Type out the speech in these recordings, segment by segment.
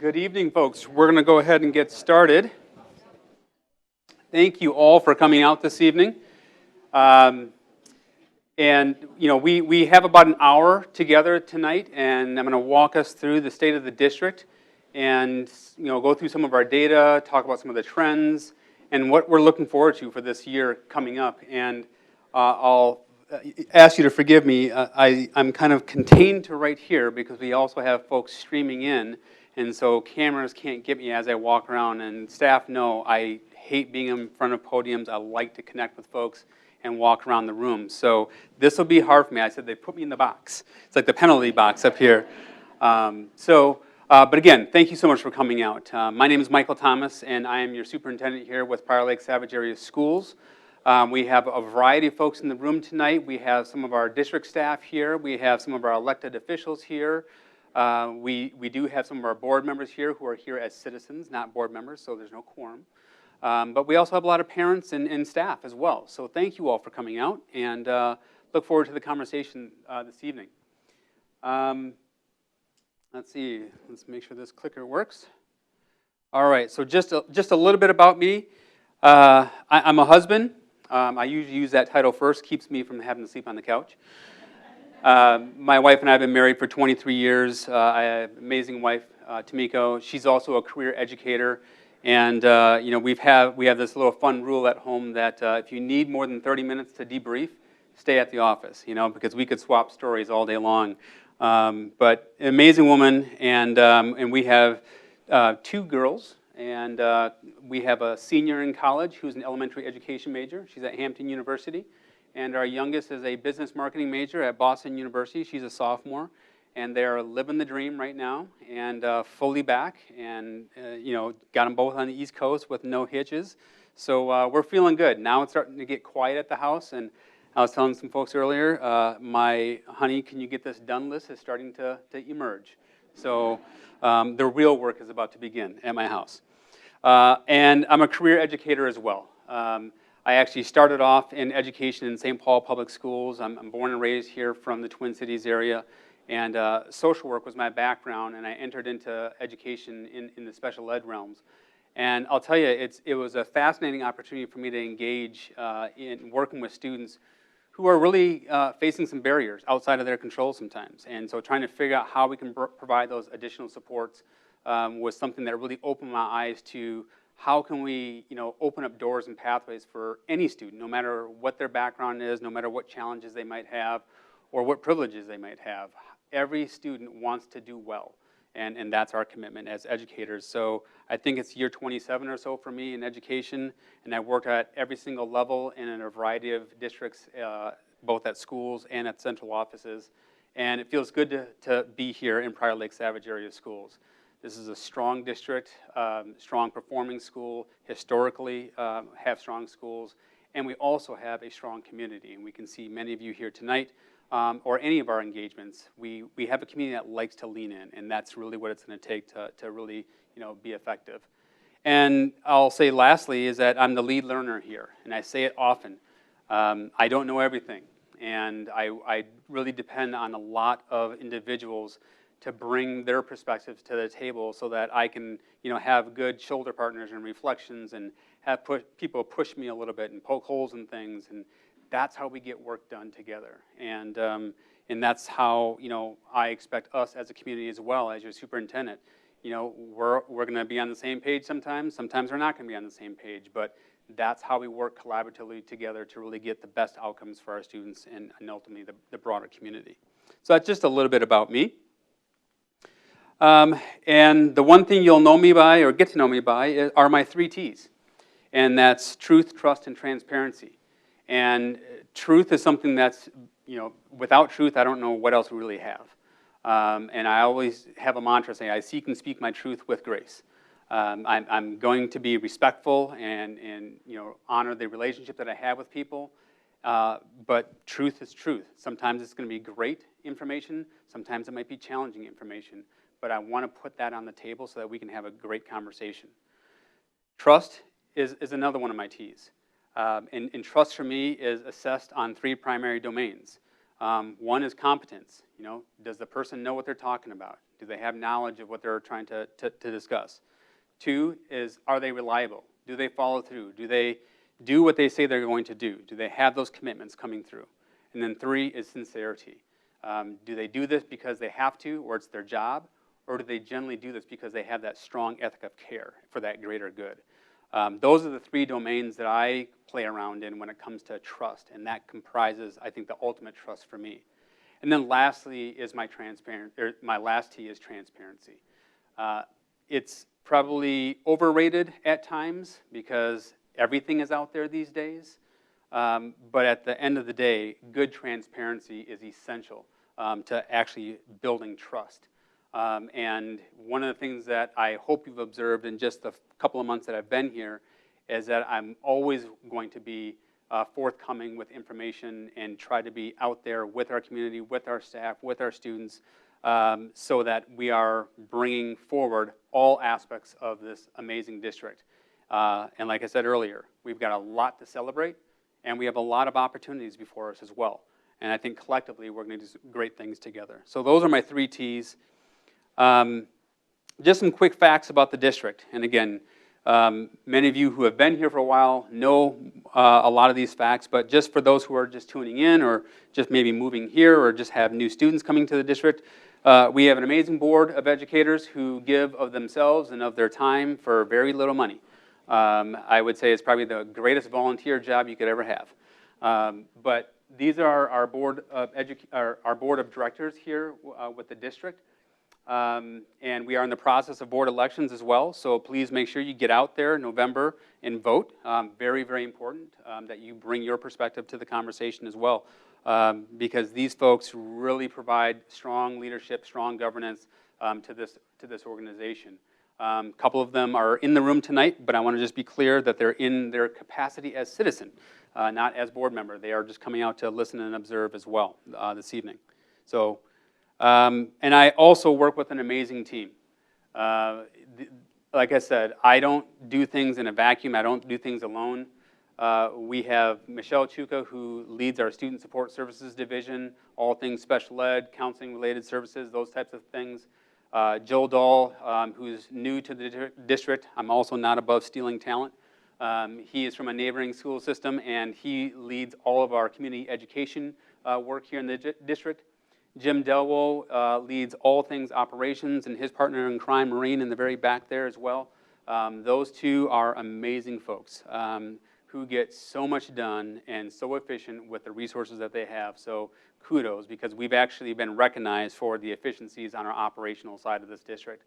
Good evening, folks. We're going to go ahead and get started. Thank you all for coming out this evening. We have about an hour together tonight, and I'm going to walk us through the state of the district and go through some of our data, talk about some of the trends, and what we're looking forward to for this year coming up. And I'll ask you to forgive me. I'm kind of contained to right here because we also have folks streaming in, and so cameras can't get me as I walk around, and staff know I hate being in front of podiums. I like to connect with folks and walk around the room. So this will be hard for me. I said they put me in the box. It's like the penalty box up here. But again, thank you so much for coming out. My name is Michael Thomas, and I am your superintendent here with Prior Lake Savage Area Schools. We have a variety of folks in the room tonight. We have some of our district staff here. We have some of our elected officials here. We do have some of our board members here who are here as citizens, not board members, so there's no quorum. But we also have a lot of parents and staff as well. So thank you all for coming out, and look forward to the conversation this evening. Let's see. Let's make sure this clicker works. All right. So just a little bit about me. I'm a husband. I usually use that title first. Keeps me from having to sleep on the couch. My wife and I have been married for 23 years. I have an amazing wife, Tamiko. She's also a career educator. And we have this little fun rule at home that if you need more than 30 minutes to debrief, stay at the office, because we could swap stories all day long. But an amazing woman, and we have two girls, and we have a senior in college who's an elementary education major. She's at Hampton University, and our youngest is a business marketing major at Boston University. She's a sophomore. And they're living the dream right now, and fully back, and got them both on the East Coast with no hitches. So we're feeling good. Now it's starting to get quiet at the house, and I was telling some folks earlier, my honey, can you get this done list is starting to emerge. So the real work is about to begin at my house. And I'm a career educator as well. I actually started off in education in St. Paul Public Schools. I'm born and raised here from the Twin Cities area. And social work was my background, and I entered into education in the special ed realms. And I'll tell you, it was a fascinating opportunity for me to engage in working with students who are really facing some barriers outside of their control sometimes. And so trying to figure out how we can provide those additional supports was something that really opened my eyes to how can we open up doors and pathways for any student, no matter what their background is, no matter what challenges they might have, or what privileges they might have. Every student wants to do well, and that's our commitment as educators. So I think it's year 27 or so for me in education, and I worked at every single level and in a variety of districts, both at schools and at central offices, and it feels good to be here in Prior Lake Savage Area Schools. This is a strong district, strong performing school, historically have strong schools, and we also have a strong community, and we can see many of you here tonight. Or any of our engagements, we have a community that likes to lean in, and that's really what it's going to take to really be effective. And I'll say lastly is that I'm the lead learner here, and I say it often. I don't know everything, and I really depend on a lot of individuals to bring their perspectives to the table so that I can have good shoulder partners and reflections and have people push me a little bit and poke holes in things, and that's how we get work done together, and that's how I expect us as a community as well as your superintendent. We're going to be on the same page sometimes. Sometimes we're not going to be on the same page, but that's how we work collaboratively together to really get the best outcomes for our students and ultimately the broader community. So that's just a little bit about me. And the one thing you'll know me by or get to know me by are my 3 T's, and that's truth, trust, and transparency. And truth is something that's, without truth, I don't know what else we really have. And I always have a mantra saying, I seek and speak my truth with grace. I'm going to be respectful and honor the relationship that I have with people. But truth is truth. Sometimes it's going to be great information. Sometimes it might be challenging information. But I want to put that on the table so that we can have a great conversation. Trust is another one of my T's. And trust for me is assessed on 3 primary domains. One is competence. Does the person know what they're talking about? Do they have knowledge of what they're trying to discuss? 2 is, are they reliable? Do they follow through? Do they do what they say they're going to do? Do they have those commitments coming through? And then 3 is sincerity. Do they do this because they have to, or it's their job? Or do they generally do this because they have that strong ethic of care for that greater good? Those are the 3 domains that I play around in when it comes to trust, and that comprises, I think, the ultimate trust for me. And then lastly is my last T is transparency. It's probably overrated at times because everything is out there these days, but at the end of the day, good transparency is essential to actually building trust. And one of the things that I hope you've observed in just the couple of months that I've been here is that I'm always going to be forthcoming with information and try to be out there with our community, with our staff, with our students, so that we are bringing forward all aspects of this amazing district. And like I said earlier, we've got a lot to celebrate, and we have a lot of opportunities before us as well. And I think collectively we're going to do some great things together. So those are my 3 T's. Just some quick facts about the district. And again, many of you who have been here for a while know a lot of these facts, but just for those who are just tuning in or just maybe moving here or just have new students coming to the district, we have an amazing board of educators who give of themselves and of their time for very little money. I would say it's probably the greatest volunteer job you could ever have. But these are our board of directors here with the district. And we are in the process of board elections as well, so please make sure you get out there in November and vote. Very, very important that you bring your perspective to the conversation as well, because these folks really provide strong leadership, strong governance to this organization. A couple of them are in the room tonight, but I want to just be clear that they're in their capacity as citizen, not as board member. They are just coming out to listen and observe as well this evening. So. And I also work with an amazing team. Like I said, I don't do things in a vacuum. I don't do things alone. We have Michelle Chuka, who leads our Student Support Services Division, all things special ed, counseling-related services, those types of things. Joel Dahl, who's new to the district. I'm also not above stealing talent. He is from a neighboring school system, and he leads all of our community education work here in the district. Jim Delwo leads all things operations, and his partner in crime, Maureen, in the very back there as well. Those 2 are amazing folks who get so much done and so efficient with the resources that they have. So kudos, because we've actually been recognized for the efficiencies on our operational side of this district.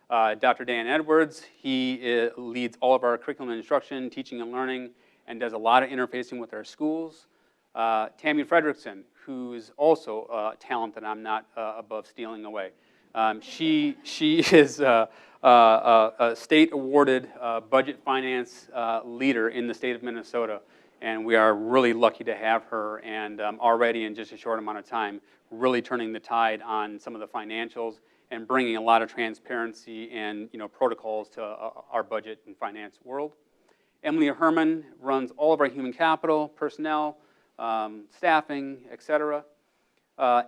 Dr. Dan Edwards, he leads all of our curriculum and instruction, teaching and learning, and does a lot of interfacing with our schools. Tammy Fredrickson, who's also a talent that I'm not above stealing away. She is a state-awarded budget finance leader in the state of Minnesota, and we are really lucky to have her, and already in just a short amount of time, really turning the tide on some of the financials and bringing a lot of transparency and protocols to our budget and finance world. Emily Herman runs all of our human capital, personnel, staffing, etc.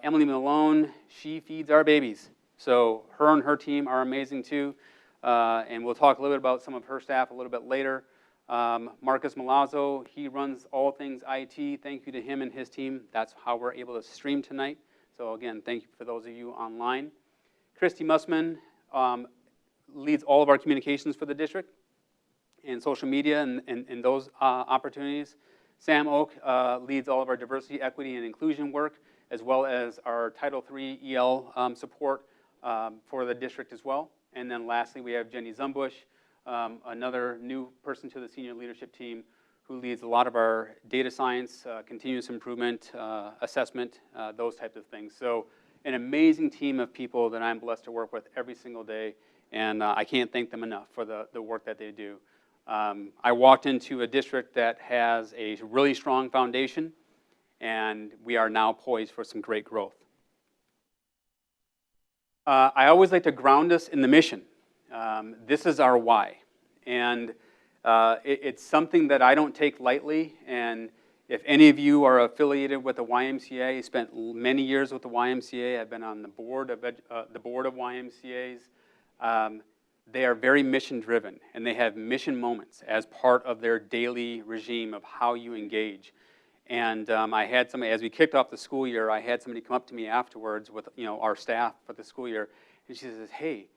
Emily Malone, she feeds our babies. So her and her team are amazing too. And we'll talk a little bit about some of her staff a little bit later. Marcus Malazzo, he runs all things IT. Thank you to him and his team. That's how we're able to stream tonight. So again, thank you for those of you online. Christy Mussman leads all of our communications for the district and social media and those opportunities. Sam Oak leads all of our diversity, equity, and inclusion work, as well as our Title III EL support for the district as well. And then lastly, we have Jenny Zumbush, another new person to the senior leadership team who leads a lot of our data science, continuous improvement, assessment, those types of things. So an amazing team of people that I'm blessed to work with every single day, and I can't thank them enough for the work that they do. I walked into a district that has a really strong foundation, and we are now poised for some great growth. I always like to ground us in the mission. This is our why, and it's something that I don't take lightly, and If any of you are affiliated with the YMCA, spent many years with the YMCA, I've been on the board of YMCAs. They are very mission driven, and they have mission moments as part of their daily regime of how you engage. And I had somebody, as we kicked off the school year, I had somebody come up to me afterwards with our staff for the school year, and she says, "Hey,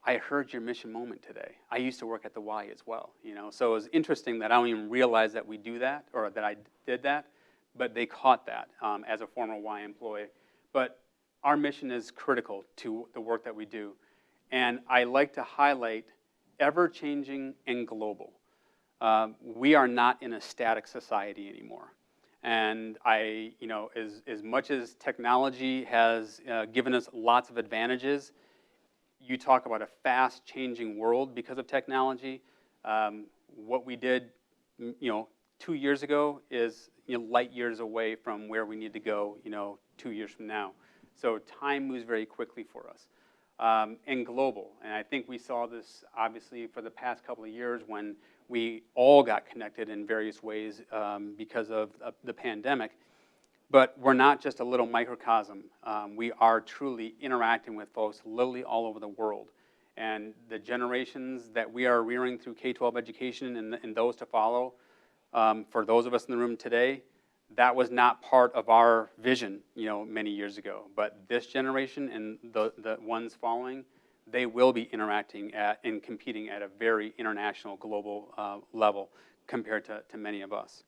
I heard your mission moment today. I used to work at the Y as well." So it was interesting that I don't even realize that we do that, or that I did that, but they caught that as a former Y employee. But our mission is critical to the work that we do. And I like to highlight ever-changing and global. We are not in a static society anymore. And as much as technology has given us lots of advantages, you talk about a fast-changing world because of technology. What we did, 2 years ago is light years away from where we need to go, 2 years from now. So time moves very quickly for us. And global. And I think we saw this obviously for the past couple of years when we all got connected in various ways because of the pandemic. But we're not just a little microcosm. We are truly interacting with folks literally all over the world. And the generations that we are rearing through K-12 education and those to follow, for those of us in the room today, that was not part of our vision, many years ago. But this generation and the ones following, they will be interacting and competing at a very international, global level compared to many of us.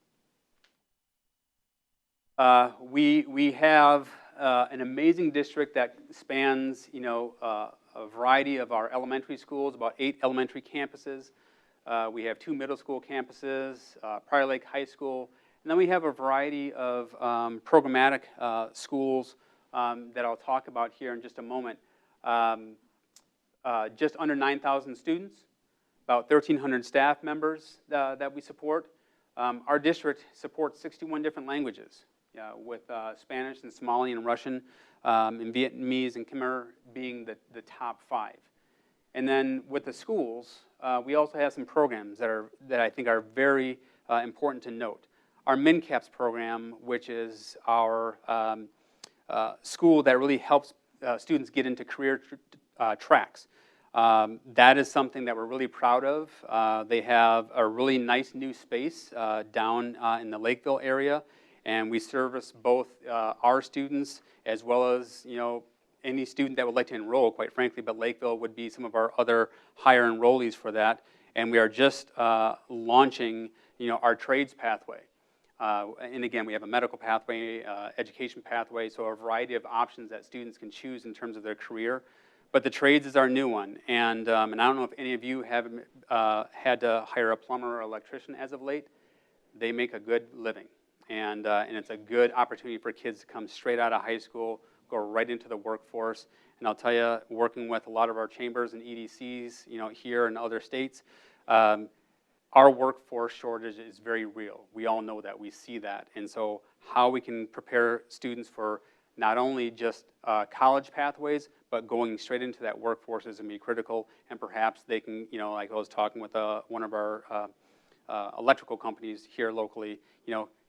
We have an amazing district that spans, a variety of our elementary schools, about 8 elementary campuses. We have 2 middle school campuses, Prior Lake High School. And then we have a variety of programmatic schools that I'll talk about here in just a moment. Just under 9,000 students, about 1,300 staff members that we support. Our district supports 61 different languages, with Spanish and Somali and Russian, and Vietnamese and Khmer being the top 5. And then with the schools, we also have some programs that I think are very important to note. Our MinCaps program, which is our school that really helps students get into career tracks. That is something that we're really proud of. They have a really nice new space down in the Lakeville area, and we service both our students as well as any student that would like to enroll, quite frankly, but Lakeville would be some of our other higher enrollees for that. And we are just launching our trades pathway. And again, we have a medical pathway, education pathway, so a variety of options that students can choose in terms of their career. But the trades is our new one, and I don't know if any of you have had to hire a plumber or electrician as of late. They make a good living, and it's a good opportunity for kids to come straight out of high school, go right into the workforce. And I'll tell you, working with a lot of our chambers and EDCs, here in other states, our workforce shortage is very real. We all know that. We see that. And so how we can prepare students for not only just college pathways, but going straight into that workforce is going to be critical. And perhaps they can, like I was talking with one of our electrical companies here locally,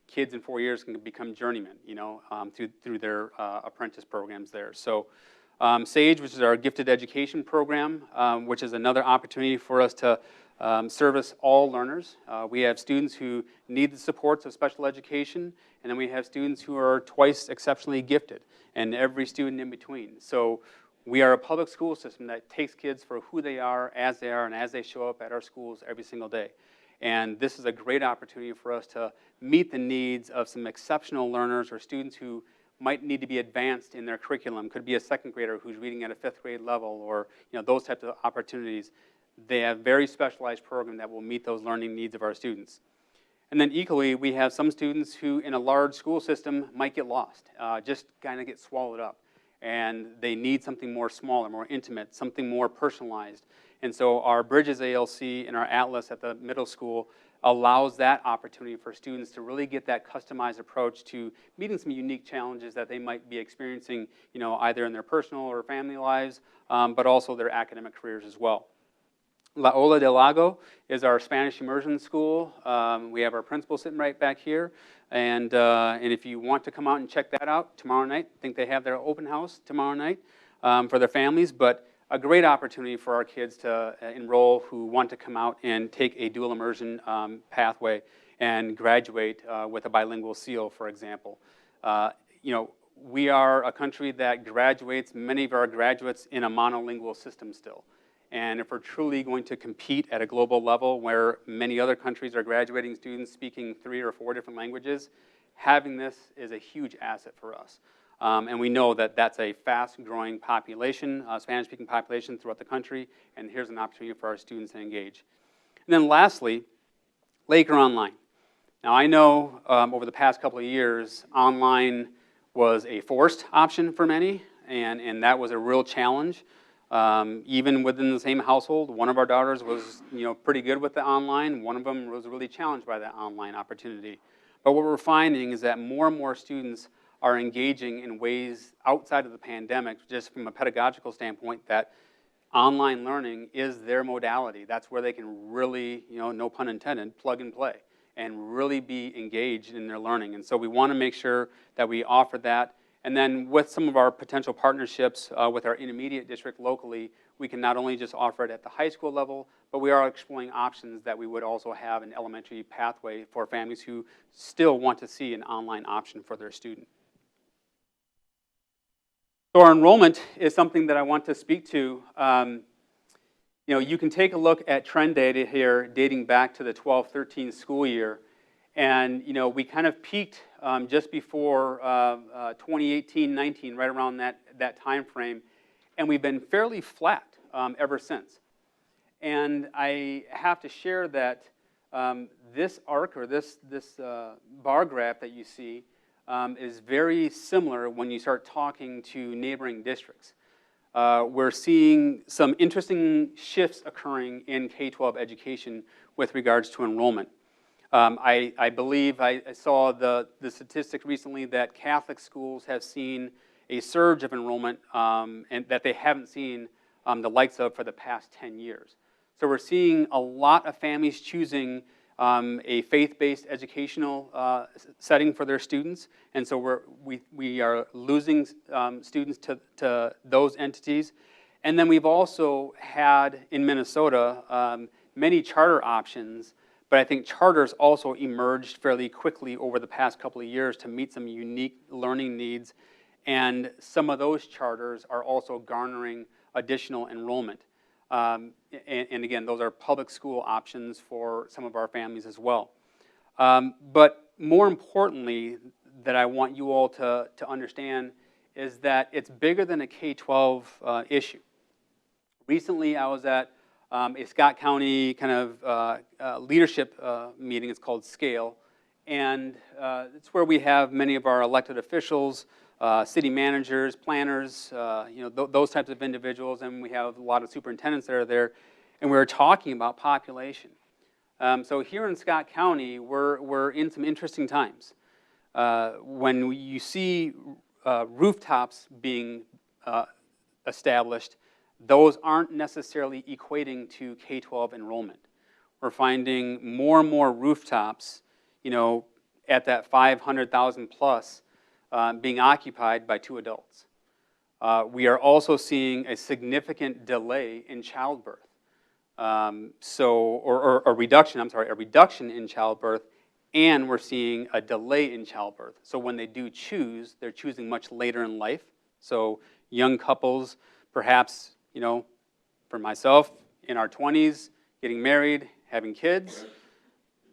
kids in 4 years can become journeymen, through their apprentice programs there. So SAGE, which is our gifted education program, which is another opportunity for us to service all learners. We have students who need the supports of special education, and then we have students who are twice exceptionally gifted, and every student in between. So we are a public school system that takes kids for who they are, and as they show up at our schools every single day. And this is a great opportunity for us to meet the needs of some exceptional learners or students who might need to be advanced in their curriculum. Could be a second grader who's reading at a 5th grade level, or those types of opportunities. They have very specialized program that will meet those learning needs of our students. And then equally, we have some students who in a large school system might get lost, just kind of get swallowed up. And they need something more smaller, more intimate, something more personalized. And so our Bridges ALC and our Atlas at the middle school allows that opportunity for students to really get that customized approach to meeting some unique challenges that they might be experiencing, either in their personal or family lives, but also their academic careers as well. La Ola del Lago is our Spanish immersion school. We have our principal sitting right back here. And if you want to come out and check that out tomorrow night, I think they have their open house tomorrow night for their families. But a great opportunity for our kids to enroll who want to come out and take a dual immersion pathway and graduate with a bilingual seal, for example. We are a country that graduates many of our graduates in a monolingual system still. And if we're truly going to compete at a global level where many other countries are graduating students speaking 3 or 4 different languages, having this is a huge asset for us. And we know that that's a fast-growing population, Spanish-speaking population throughout the country, and here's an opportunity for our students to engage. And then lastly, Laker Online. Now I know over the past couple of years, online was a forced option for many, and that was a real challenge. Even within the same household, one of our daughters was pretty good with the online. One of them was really challenged by that online opportunity. But what we're finding is that more and more students are engaging in ways outside of the pandemic, just from a pedagogical standpoint, that online learning is their modality. That's where they can really, no pun intended, plug and play and really be engaged in their learning. And so we want to make sure that we offer that. And then with some of our potential partnerships with our intermediate district locally, we can not only just offer it at the high school level, but we are exploring options that we would also have an elementary pathway for families who still want to see an online option for their student. So our enrollment is something that I want to speak to. You can take a look at trend data here dating back to the 12-13 school year. And we kind of peaked just before 2018-19, right around that time frame, and we've been fairly flat ever since. And I have to share that this arc, or this bar graph that you see, is very similar when you start talking to neighboring districts. We're seeing some interesting shifts occurring in K-12 education with regards to enrollment. I believe I saw the statistic recently that Catholic schools have seen a surge of enrollment and that they haven't seen the likes of for the past 10 years. So we're seeing a lot of families choosing a faith-based educational setting for their students, and so we are losing students to those entities. And then we've also had in Minnesota many charter options. But I think charters also emerged fairly quickly over the past couple of years to meet some unique learning needs. And some of those charters are also garnering additional enrollment. And again, those are public school options for some of our families as well. But more importantly, that I want you all to understand is that it's bigger than a K-12 issue. Recently, I was at a Scott County kind of leadership meeting. It's called SCALE, and it's where we have many of our elected officials, city managers, planners, those types of individuals, and we have a lot of superintendents that are there, and we're talking about population. So here in Scott County, we're in some interesting times. When you see rooftops being established, those aren't necessarily equating to K-12 enrollment. We're finding more and more rooftops, at that 500,000 plus, being occupied by 2 adults. We are also seeing a significant delay in childbirth. Or a reduction in childbirth, and we're seeing a delay in childbirth. So when they do choose, they're choosing much later in life. So young couples, perhaps, for myself, in our 20s, getting married, having kids.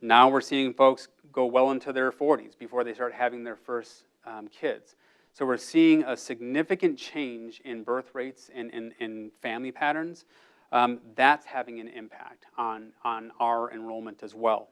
Now we're seeing folks go well into their 40s before they start having their first kids. So we're seeing a significant change in birth rates and in family patterns. That's having an impact on our enrollment as well.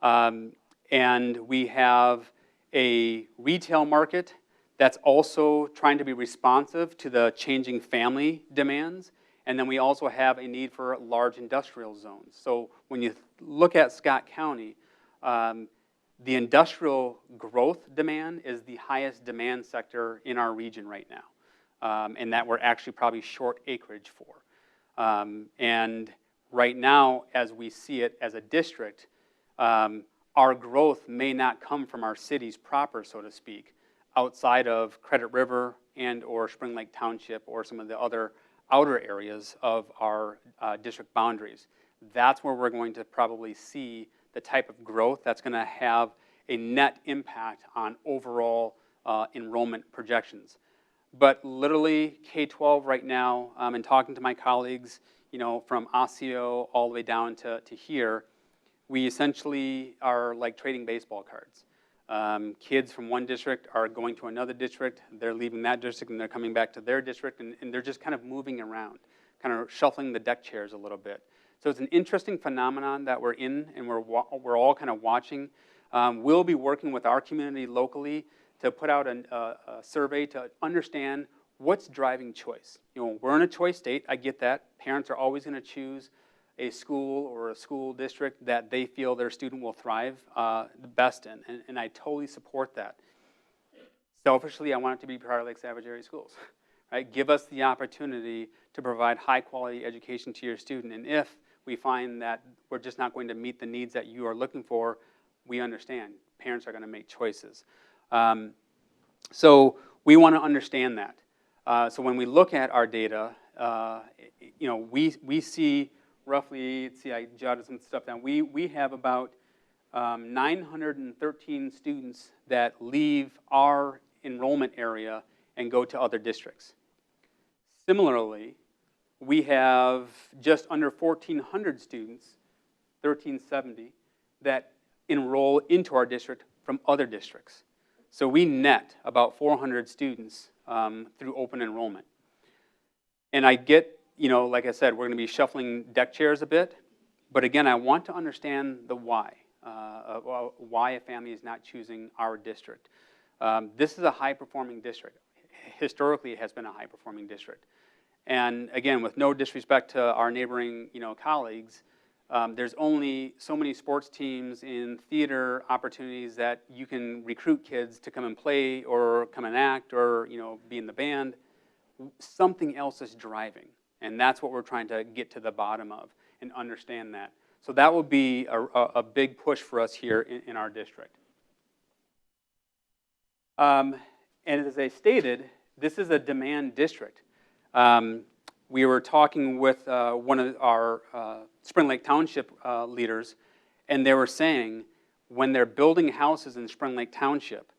And we have a retail market that's also trying to be responsive to the changing family demands. And then we also have a need for large industrial zones. So when you look at Scott County, the industrial growth demand is the highest demand sector in our region right now, and that we're actually probably short acreage for. And right now, as we see it as a district, our growth may not come from our cities proper, so to speak, outside of Credit River and or Spring Lake Township or some of the other outer areas of our district boundaries. That's where we're going to probably see the type of growth that's going to have a net impact on overall enrollment projections. But literally K-12 right now, and talking to my colleagues, from Osseo all the way down to here, we essentially are like trading baseball cards. Kids from one district are going to another district, they're leaving that district and they're coming back to their district, and they're just kind of moving around, kind of shuffling the deck chairs a little bit. So it's an interesting phenomenon that we're in and we're all kind of watching. We'll be working with our community locally to put out a survey to understand what's driving choice. We're in a choice state, I get that. Parents are always going to choose a school or a school district that they feel their student will thrive the best in, and I totally support that. Selfishly, I want it to be Prior Lake Savage Area Schools. Right? Give us the opportunity to provide high quality education to your student, and if we find that we're just not going to meet the needs that you are looking for, we understand. Parents are going to make choices. So we want to understand that. So when we look at our data, we see roughly, let's see, I jotted some stuff down. We have about 913 students that leave our enrollment area and go to other districts. Similarly, we have just under 1,400 students, 1,370, that enroll into our district from other districts. So we net about 400 students through open enrollment. And I get, like I said, we're going to be shuffling deck chairs a bit, but again, I want to understand the why, why a family is not choosing our district. This is a high-performing district. Historically, it has been a high-performing district. And again, with no disrespect to our neighboring, colleagues, there's only so many sports teams and theater opportunities that you can recruit kids to come and play or come and act or be in the band. Something else is driving, and that's what we're trying to get to the bottom of and understand that. So that will be a big push for us here in our district. And as I stated, this is a demand district. We were talking with one of our Spring Lake Township leaders, and they were saying when they're building houses in Spring Lake Township,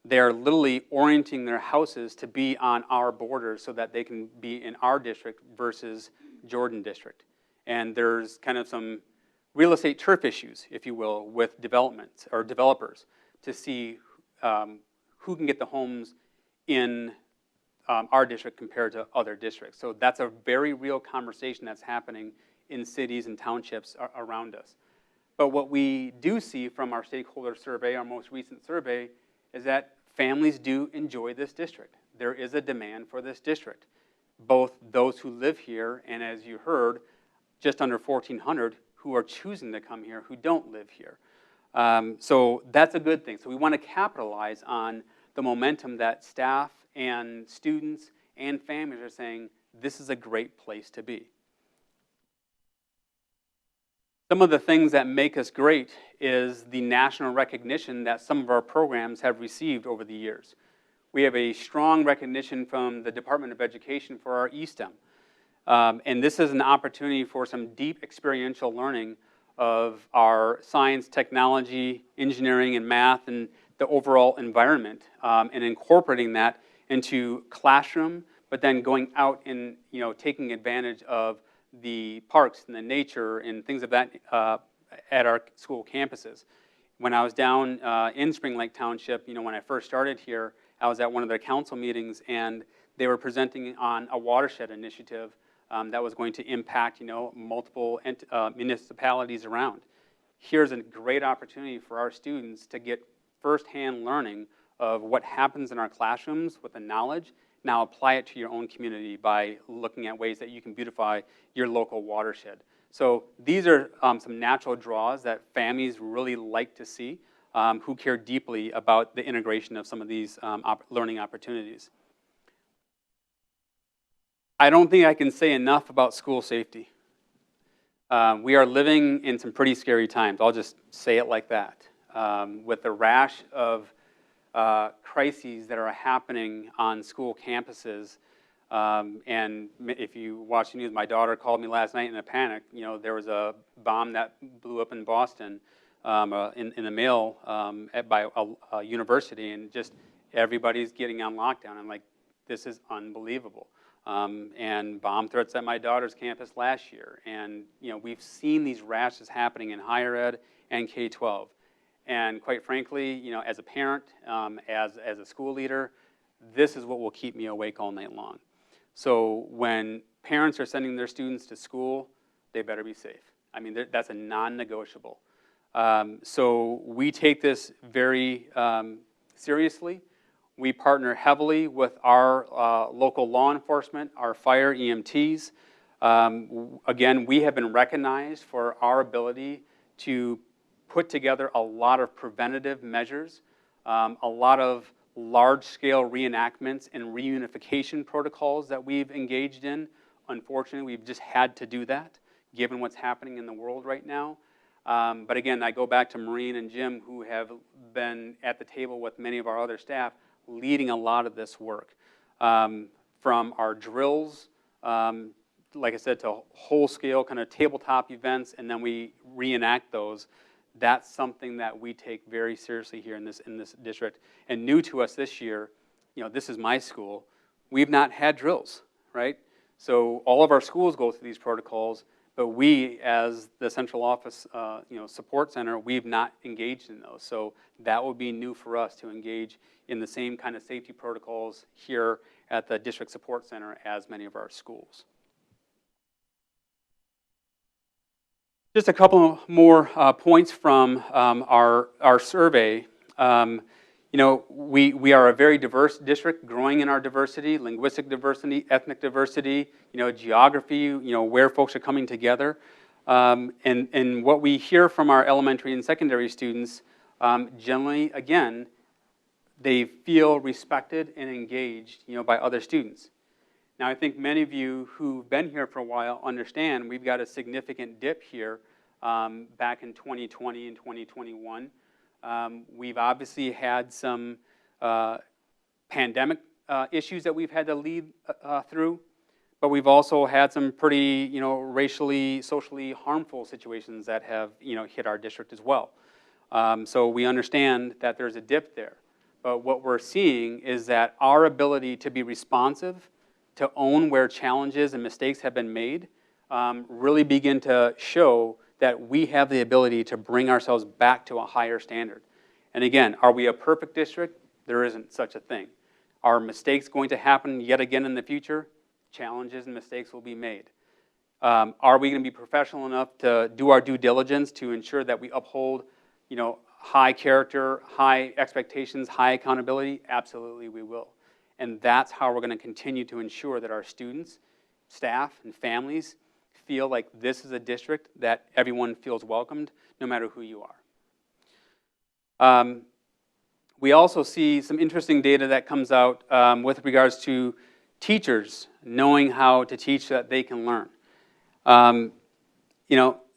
they're literally orienting their houses to be on our borders so that they can be in our district versus Jordan district. And there's kind of some real estate turf issues, if you will, with developments or developers to see who can get the homes in our district compared to other districts. So that's a very real conversation that's happening in cities and townships around us. But what we do see from our stakeholder survey, our most recent survey, is that families do enjoy this district. There is a demand for this district, both those who live here and, as you heard, just under 1,400 who are choosing to come here who don't live here. So that's a good thing. So we want to capitalize on the momentum that staff and students and families are saying, this is a great place to be. Some of the things that make us great is the national recognition that some of our programs have received over the years. We have a strong recognition from the Department of Education for our eSTEM. And this is an opportunity for some deep experiential learning of our science, technology, engineering, and math, and the overall environment, and incorporating that into classroom, but then going out and taking advantage of the parks and the nature and things of that at our school campuses. When I was down in Spring Lake Township, when I first started here, I was at one of their council meetings, and they were presenting on a watershed initiative that was going to impact multiple municipalities around. Here's a great opportunity for our students to get firsthand learning of what happens in our classrooms with the knowledge. Now apply it to your own community by looking at ways that you can beautify your local watershed. So these are some natural draws that families really like to see, who care deeply about the integration of some of these learning opportunities. I don't think I can say enough about school safety. We are living in some pretty scary times. I'll just say it like that. With the rash of crises that are happening on school campuses, and if you watch the news, my daughter called me last night in a panic. There was a bomb that blew up in Boston, in the mail by a university, and just everybody's getting on lockdown. I'm like, this is unbelievable. And bomb threats at my daughter's campus last year. And we've seen these rashes happening in higher ed and K-12. And quite frankly, as a parent, as a school leader, this is what will keep me awake all night long. So when parents are sending their students to school, they better be safe. I mean, that's a non-negotiable. So we take this very seriously. We partner heavily with our local law enforcement, our fire EMTs. Again, we have been recognized for our ability to put together a lot of preventative measures, a lot of large-scale reenactments and reunification protocols that we've engaged in. Unfortunately, we've just had to do that, given what's happening in the world right now. But again, I go back to Maureen and Jim, who have been at the table with many of our other staff, leading a lot of this work. From our drills, like I said, to whole-scale kind of tabletop events, and then we reenact those. That's something that we take very seriously here in this district. And new to us this year, this is my school, we've not had drills, right? So all of our schools go through these protocols, but we, as the central office, support center, we've not engaged in those. So that will be new for us to engage in the same kind of safety protocols here at the district support center as many of our schools. Just a couple more points from our survey. We are a very diverse district, growing in our diversity, linguistic diversity, ethnic diversity, geography, where folks are coming together. And what we hear from our elementary and secondary students, generally, again, they feel respected and engaged, by other students. Now, I think many of you who've been here for a while understand we've got a significant dip here back in 2020 and 2021. We've obviously had some pandemic issues that we've had to lead through, but we've also had some pretty, racially, socially harmful situations that have, hit our district as well. So we understand that there's a dip there. But what we're seeing is that our ability to be responsive, to own where challenges and mistakes have been made, really begin to show that we have the ability to bring ourselves back to a higher standard. And again, are we a perfect district? There isn't such a thing. Are mistakes going to happen yet again in the future? Challenges and mistakes will be made. Are we going to be professional enough to do our due diligence to ensure that we uphold, high character, high expectations, high accountability? Absolutely, we will. And that's how we're going to continue to ensure that our students, staff, and families feel like this is a district that everyone feels welcomed, no matter who you are. We also see some interesting data that comes out with regards to teachers knowing how to teach so that they can learn.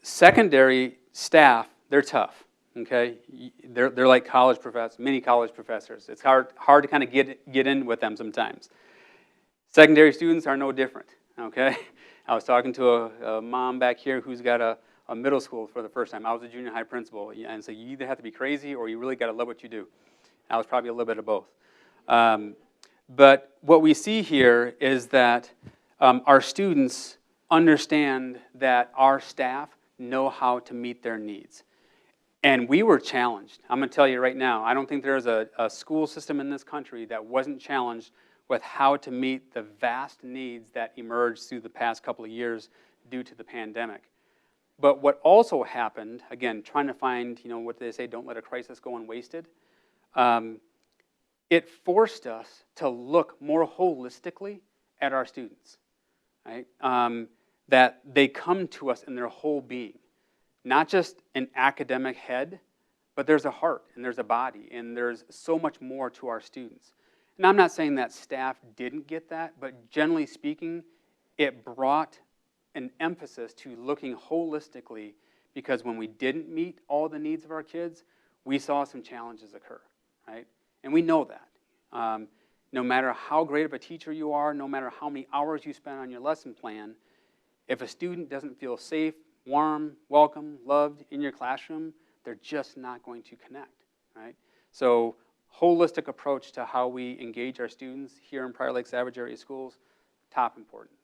Secondary staff, they're tough. Okay, they're like college professors, mini college professors. It's hard to kind of get in with them sometimes. Secondary students are no different. Okay, I was talking to a mom back here who's got a middle school for the first time. I was a junior high principal, and so you either have to be crazy or you really got to love what you do. I was probably a little bit of both. But what we see here is that our students understand that our staff know how to meet their needs. And we were challenged. I'm going to tell you right now, I don't think there's a school system in this country that wasn't challenged with how to meet the vast needs that emerged through the past couple of years due to the pandemic. But what also happened, again, trying to find, what they say, don't let a crisis go unwasted, it forced us to look more holistically at our students, right? That they come to us in their whole being. Not just an academic head, but there's a heart and there's a body and there's so much more to our students. And I'm not saying that staff didn't get that, but generally speaking, it brought an emphasis to looking holistically, because when we didn't meet all the needs of our kids, we saw some challenges occur, right? And we know that. No matter how great of a teacher you are, no matter how many hours you spend on your lesson plan, if a student doesn't feel safe, warm, welcome, loved in your classroom, they're just not going to connect, right? So holistic approach to how we engage our students here in Prior Lake Savage Area Schools, top importance.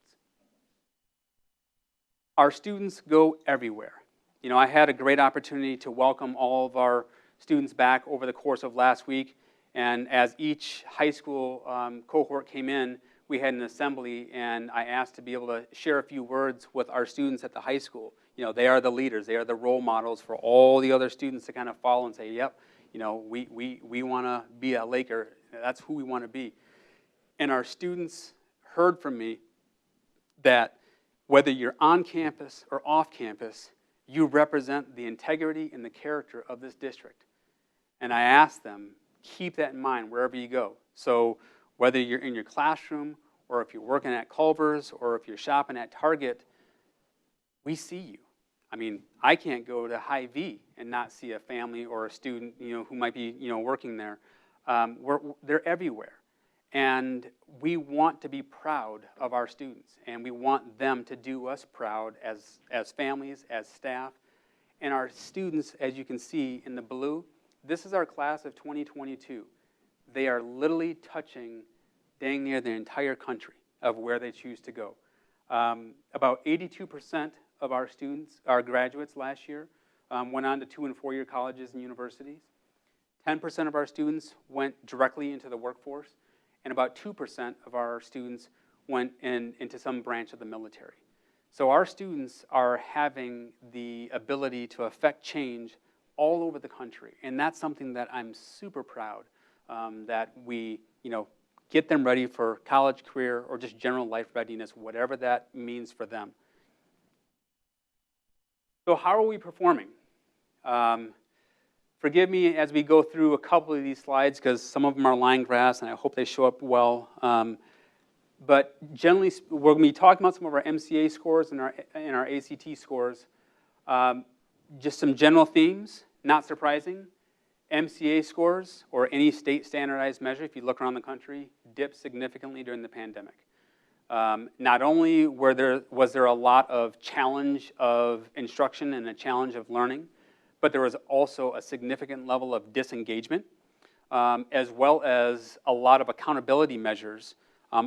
Our students go everywhere. You know, I had a great opportunity to welcome all of our students back over the course of last week, and as each high school cohort came in, we had an assembly, and I asked to be able to share a few words with our students at the high school. You know, they are the leaders, they are the role models for all the other students to kind of follow and say, yep, you know, we want to be a Laker, that's who we want to be. And our students heard from me that whether you're on campus or off campus, you represent the integrity and the character of this district. And I asked them, keep that in mind wherever you go. So whether you're in your classroom, or if you're working at Culver's, or if you're shopping at Target, we see you. I mean, I can't go to Hy-Vee and not see a family or a student, you know, who might be, you know, working there. They're everywhere. And we want to be proud of our students, and we want them to do us proud as families, as staff. And our students, as you can see in the blue, this is our class of 2022. They are literally touching dang near the entire country of where they choose to go. About 82% of our students, our graduates last year, went on to 2- and 4-year colleges and universities. 10% of our students went directly into the workforce, and about 2% of our students went into some branch of the military. So our students are having the ability to affect change all over the country, and that's something that I'm super proud that we, you know, get them ready for college, career, or just general life readiness, whatever that means for them. So how are we performing? Forgive me as we go through a couple of these slides, because some of them are line graphs, and I hope they show up well. But generally, we're going to be talking about some of our MCA scores and our ACT scores. Just some general themes, not surprising. MCA scores, or any state standardized measure, if you look around the country, dipped significantly during the pandemic. Not only was there a lot of challenge of instruction and a challenge of learning, but there was also a significant level of disengagement, as well as a lot of accountability measures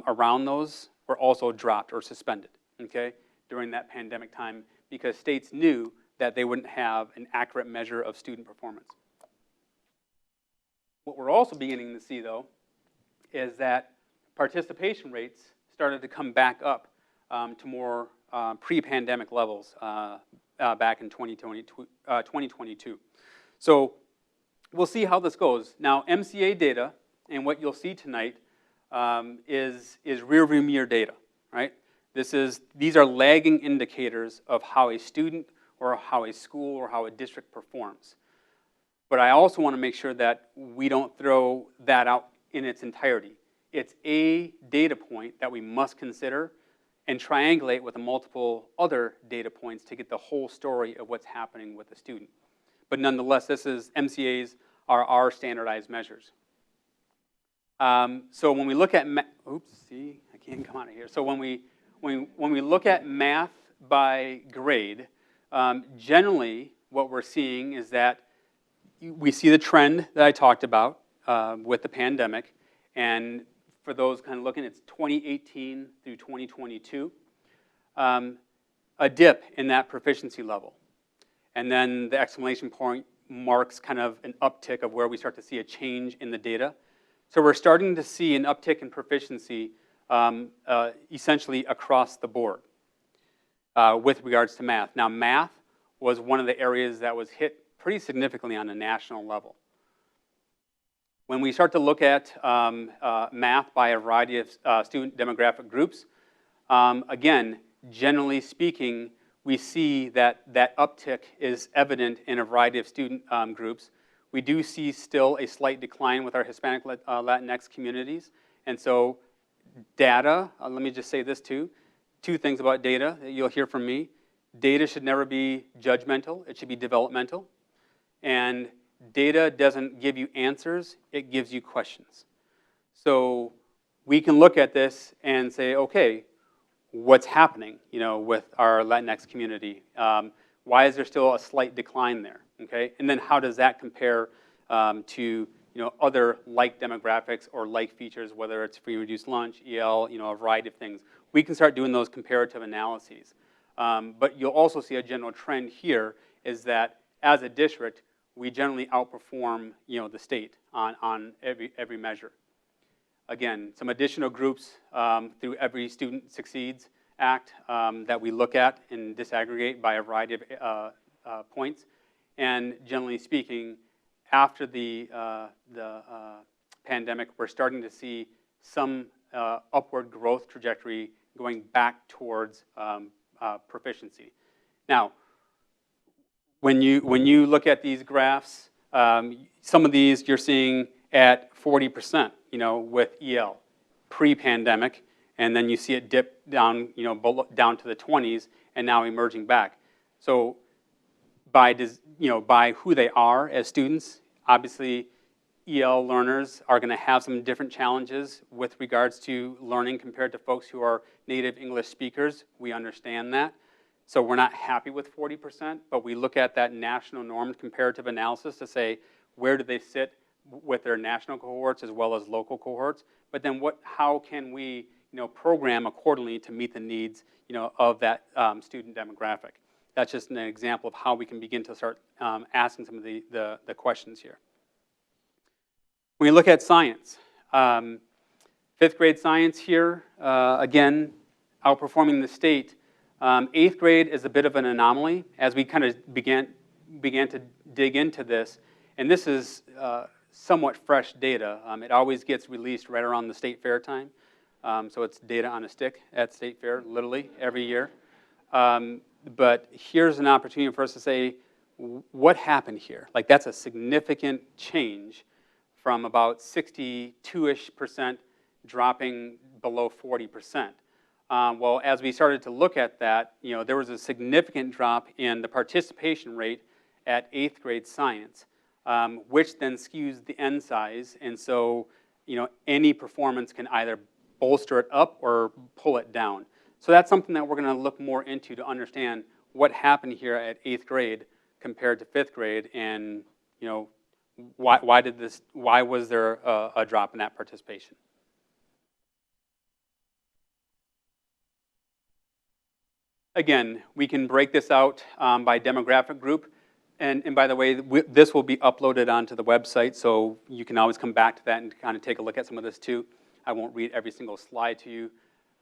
around those were also dropped or suspended, okay, during that pandemic time, because states knew that they wouldn't have an accurate measure of student performance. What we're also beginning to see, though, is that participation rates started to come back up to more pre-pandemic levels back in 2022. So we'll see how this goes. Now, MCA data, and what you'll see tonight, is rearview mirror data, right? These are lagging indicators of how a student or how a school or how a district performs. But I also want to make sure that we don't throw that out in its entirety. It's a data point that we must consider and triangulate with the multiple other data points to get the whole story of what's happening with the student. But nonetheless, MCAs are our standardized measures. So when we look at, oops, see, I can't come out of here. So when we look at math by grade, generally what we're seeing is that we see the trend that I talked about with the pandemic, and for those kind of looking, it's 2018 through 2022, a dip in that proficiency level. And then the exclamation point marks kind of an uptick of where we start to see a change in the data. So we're starting to see an uptick in proficiency essentially across the board with regards to math. Now, math was one of the areas that was hit pretty significantly on a national level. When we start to look at math by a variety of student demographic groups, again, generally speaking, we see that uptick is evident in a variety of student groups. We do see still a slight decline with our Hispanic Latinx communities. And so data, let me just say this too, two things about data that you'll hear from me. Data should never be judgmental. It should be developmental. And data doesn't give you answers. It gives you questions. So we can look at this and say, okay, what's happening, with our Latinx community? Why is there still a slight decline there? Okay, and then how does that compare to other like demographics or like features, whether it's free reduced lunch, EL, a variety of things. We can start doing those comparative analyses. But you'll also see a general trend here is that as a district, we generally outperform the state on every measure. Again, some additional groups through Every Student Succeeds Act that we look at and disaggregate by a variety of points. And generally speaking, after the pandemic, we're starting to see some upward growth trajectory going back towards proficiency. Now, when you look at these graphs, some of these you're seeing at 40%, with EL pre-pandemic, and then you see it dip down, down to the 20s, and now emerging back. So by who they are as students, obviously EL learners are going to have some different challenges with regards to learning compared to folks who are native English speakers. We understand that. So we're not happy with 40%, but we look at that national norm comparative analysis to say, where do they sit with their national cohorts as well as local cohorts? But then how can we program accordingly to meet the needs of that student demographic? That's just an example of how we can begin to start asking some of the questions here. When we look at science, 5th grade science here, again, outperforming the state. 8th grade is a bit of an anomaly as we kind of began to dig into this. And this is somewhat fresh data. It always gets released right around the state fair time. So it's data on a stick at state fair, literally, every year. But here's an opportunity for us to say, what happened here? Like, that's a significant change from about 62-ish% dropping below 40%. Well, as we started to look at that, there was a significant drop in the participation rate at 8th grade science, which then skews the N size. And so, any performance can either bolster it up or pull it down. So that's something that we're going to look more into to understand what happened here at 8th grade compared to 5th grade, and why was there a drop in that participation? Again, we can break this out by demographic group, and by the way, this will be uploaded onto the website, so you can always come back to that and kind of take a look at some of this too. I won't read every single slide to you,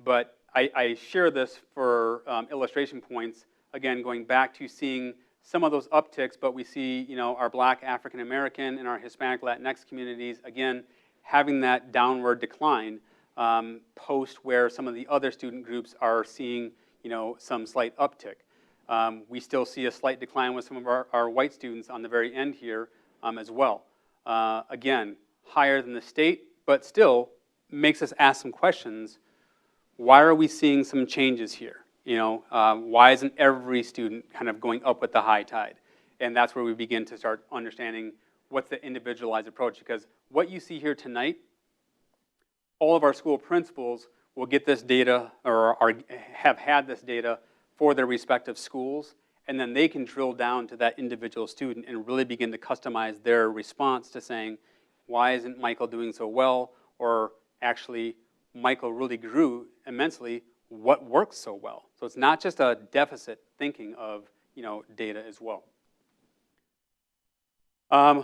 but I share this for illustration points, again, going back to seeing some of those upticks, but we see, our Black, African American, and our Hispanic Latinx communities, again, having that downward decline post where some of the other student groups are seeing, some slight uptick. We still see a slight decline with some of our white students on the very end here as well. Again, higher than the state, but still makes us ask some questions. Why are we seeing some changes here? Why isn't every student kind of going up with the high tide? And that's where we begin to start understanding what's the individualized approach, because what you see here tonight, all of our school principals will get this data or have had this data for their respective schools, and then they can drill down to that individual student and really begin to customize their response to saying, why isn't Michael doing so well? Or actually, Michael really grew immensely. What works so well? So it's not just a deficit thinking of data as well.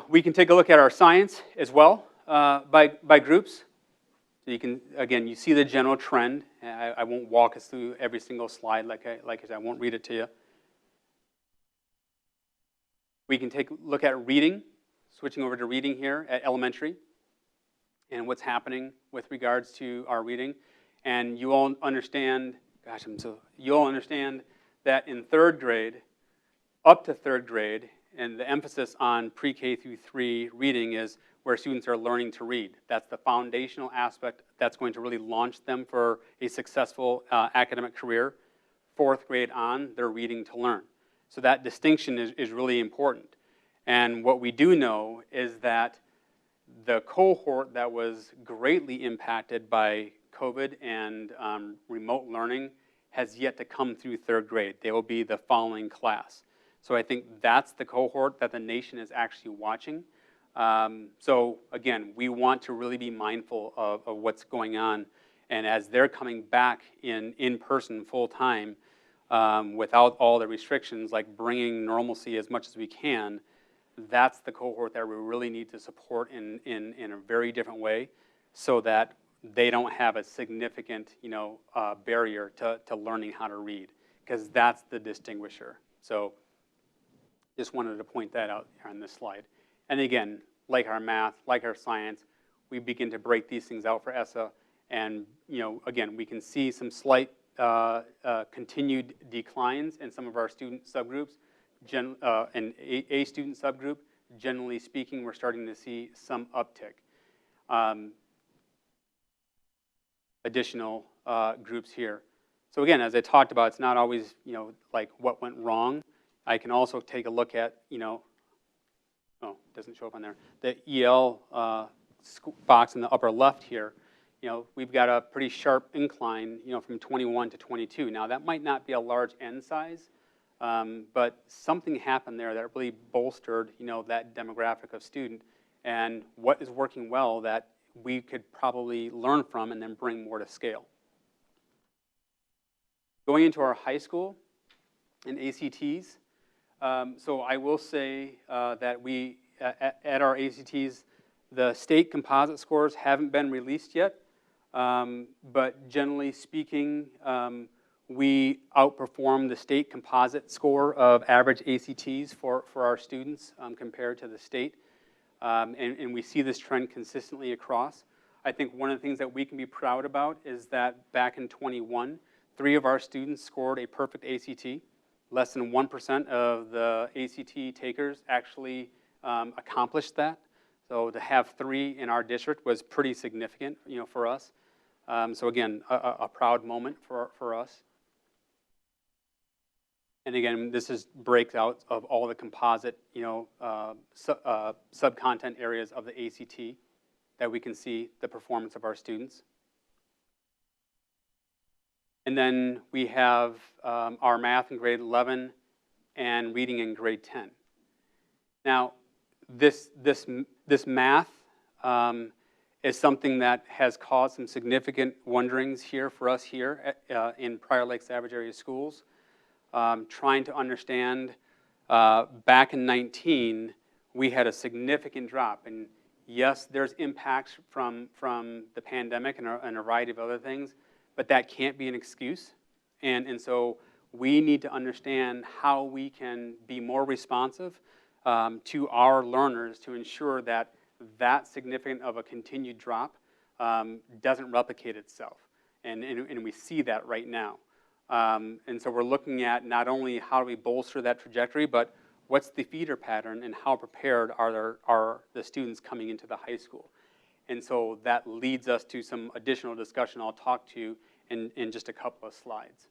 We can take a look at our science as well by groups. So you can, again, you see the general trend. I won't walk us through every single slide like I won't read it to you. We can take a look at reading, switching over to reading here at elementary, and what's happening with regards to our reading. And you all understand, you all understand that in 3rd grade, up to 3rd grade, and the emphasis on pre-K through 3 reading is where students are learning to read. That's the foundational aspect that's going to really launch them for a successful academic career. 4th grade on, they're reading to learn. So that distinction is really important. And what we do know is that the cohort that was greatly impacted by COVID and remote learning has yet to come through 3rd grade. They will be the following class. So I think that's the cohort that the nation is actually watching. So again, we want to really be mindful of what's going on. And as they're coming back in person full time, without all the restrictions, like bringing normalcy as much as we can, that's the cohort that we really need to support in a very different way, so that they don't have a significant barrier to learning how to read, because that's the distinguisher. So just wanted to point that out here on this slide. And again, like our math, like our science, we begin to break these things out for ESSA, and again, we can see some slight continued declines in some of our student subgroups. In a student subgroup, generally speaking, we're starting to see some uptick. Additional groups here. So again, as I talked about, it's not always like what went wrong. I can also take a look at oh, it doesn't show up on there, the EL box in the upper left here. We've got a pretty sharp incline, from 21 to 22. Now that might not be a large N size, but something happened there that really bolstered, that demographic of student, and what is working well that we could probably learn from and then bring more to scale. Going into our high school and ACTs, so I will say that we, at our ACTs, the state composite scores haven't been released yet, but generally speaking, we outperform the state composite score of average ACTs for our students compared to the state. And we see this trend consistently across. I think one of the things that we can be proud about is that back in 21, 3 of our students scored a perfect ACT. Less than 1% of the ACT takers actually accomplished that. So to have 3 in our district was pretty significant, for us. So again, a proud moment for us. And again, this is breakouts of all the composite, sub-content areas of the ACT that we can see the performance of our students. And then we have our math in grade 11 and reading in grade 10. Now, this math is something that has caused some significant wonderings here for us here in Prior Lake Savage Area Schools. Trying to understand, back in 19, we had a significant drop. And yes, there's impacts from the pandemic and a variety of other things, but that can't be an excuse. And so we need to understand how we can be more responsive to our learners to ensure that that significant of a continued drop doesn't replicate itself. And we see that right now. And so we're looking at not only how do we bolster that trajectory, but what's the feeder pattern and how prepared are the students coming into the high school. And so that leads us to some additional discussion I'll talk to in just a couple of slides.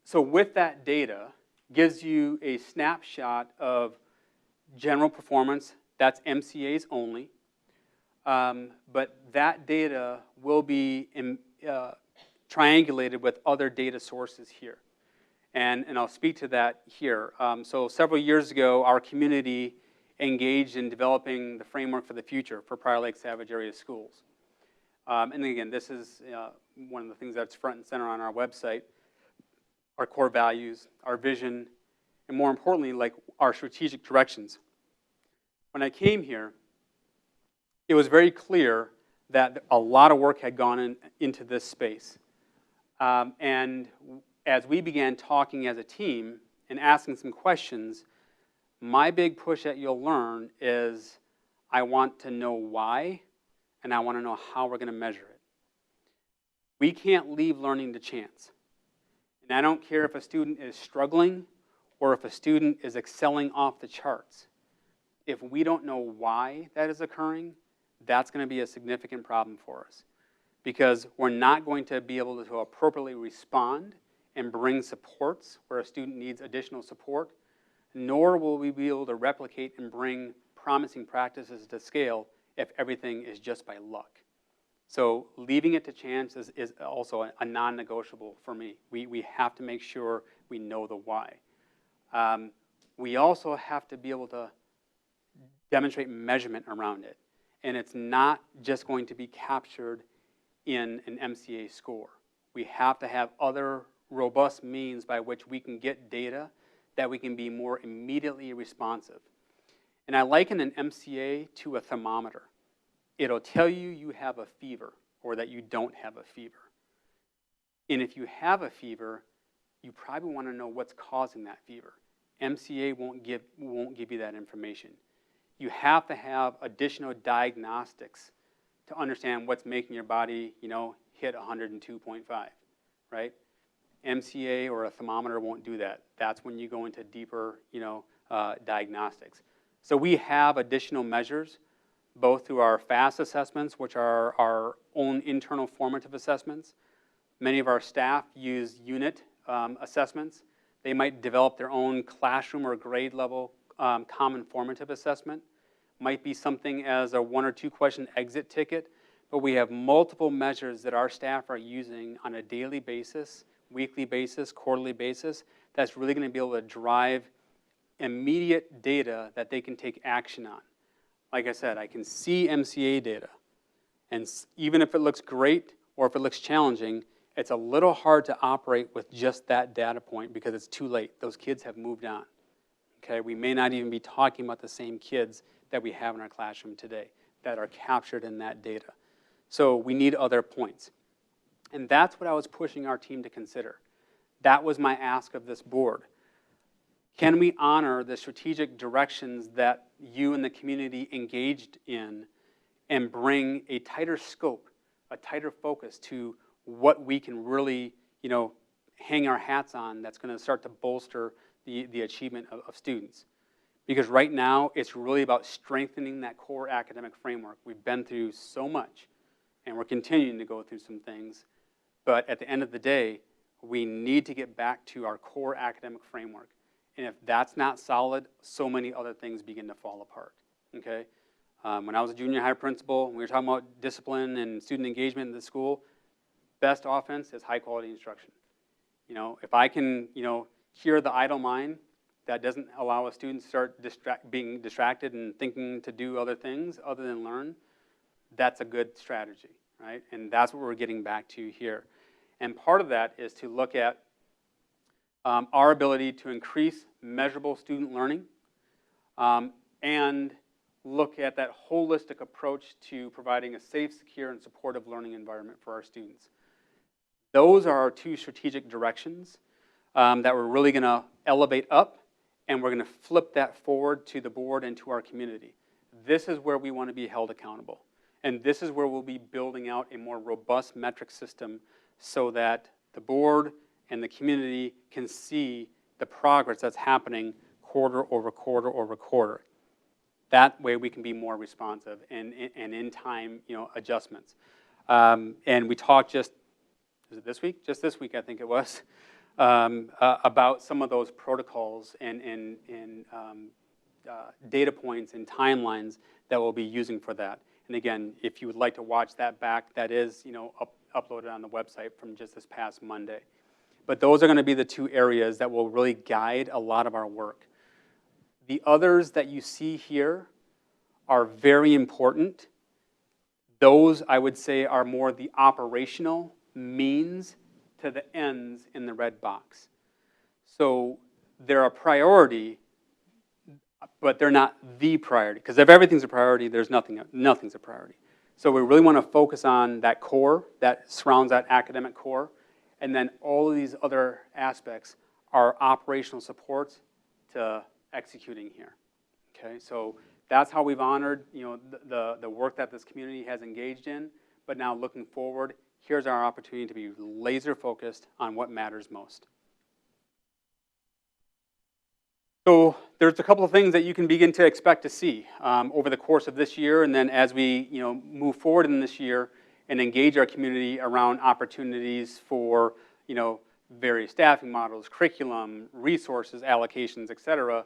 So with that data, gives you a snapshot of general performance. That's MCAs only. But that data will be triangulated with other data sources here. And I'll speak to that here. So several years ago, our community engaged in developing the framework for the future for Prior Lake Savage Area Schools. And again, this is one of the things that's front and center on our website, our core values, our vision, and more importantly, like our strategic directions. When I came here, it was very clear that a lot of work had gone into this space. And as we began talking as a team and asking some questions, my big push at You'll Learn is I want to know why, and I want to know how we're going to measure it. We can't leave learning to chance. And I don't care if a student is struggling or if a student is excelling off the charts, if we don't know why that is occurring, that's going to be a significant problem for us, because we're not going to be able to appropriately respond and bring supports where a student needs additional support, nor will we be able to replicate and bring promising practices to scale if everything is just by luck. So leaving it to chance is also a non-negotiable for me. We have to make sure we know the why. We also have to be able to demonstrate measurement around it. And it's not just going to be captured in an MCA score. We have to have other robust means by which we can get data that we can be more immediately responsive. And I liken an MCA to a thermometer. It'll tell you you have a fever or that you don't have a fever. And if you have a fever, you probably want to know what's causing that fever. MCA won't give you that information. You have to have additional diagnostics to understand what's making your body, hit 102.5, right? MCA or a thermometer won't do that. That's when you go into deeper, diagnostics. So we have additional measures, both through our FAST assessments, which are our own internal formative assessments. Many of our staff use unit assessments. They might develop their own classroom or grade level common formative assessment. Might be something as a 1 or 2 question exit ticket, but we have multiple measures that our staff are using on a daily basis, weekly basis, quarterly basis, that's really going to be able to drive immediate data that they can take action on. Like I said, I can see MCA data, and even if it looks great or if it looks challenging, it's a little hard to operate with just that data point because it's too late. Those kids have moved on. Okay, we may not even be talking about the same kids that we have in our classroom today that are captured in that data. So we need other points. And that's what I was pushing our team to consider. That was my ask of this board. Can we honor the strategic directions that you and the community engaged in and bring a tighter scope, a tighter focus to what we can really, hang our hats on that's going to start to bolster the achievement of students? Because right now, it's really about strengthening that core academic framework. We've been through so much, and we're continuing to go through some things. But at the end of the day, we need to get back to our core academic framework. And if that's not solid, so many other things begin to fall apart, okay? When I was a junior high principal, we were talking about discipline and student engagement in the school. Best offense is high-quality instruction. If I can, cure the idle mind, that doesn't allow a student to start being distracted and thinking to do other things other than learn, that's a good strategy, right? And that's what we're getting back to here. And part of that is to look at our ability to increase measurable student learning and look at that holistic approach to providing a safe, secure, and supportive learning environment for our students. Those are our 2 strategic directions that we're really going to elevate up, and we're going to flip that forward to the board and to our community. This is where we want to be held accountable. And this is where we'll be building out a more robust metric system so that the board and the community can see the progress that's happening quarter over quarter over quarter. That way we can be more responsive and in time, adjustments. And we talked just this week? Just this week, I think it was. About some of those protocols and data points and timelines that we'll be using for that. And again, if you would like to watch that back, that is uploaded on the website from just this past Monday. But those are going to be the 2 areas that will really guide a lot of our work. The others that you see here are very important. Those, I would say, are more the operational means to the ends in the red box. So they're a priority, but they're not the priority. Because if everything's a priority, there's nothing's a priority. So we really want to focus on that core that surrounds that academic core, and then all of these other aspects are operational supports to executing here. Okay, so that's how we've honored the work that this community has engaged in. But now looking forward, here's our opportunity to be laser focused on what matters most. So there's a couple of things that you can begin to expect to see over the course of this year, and then as we move forward in this year and engage our community around opportunities for various staffing models, curriculum, resources, allocations, et cetera,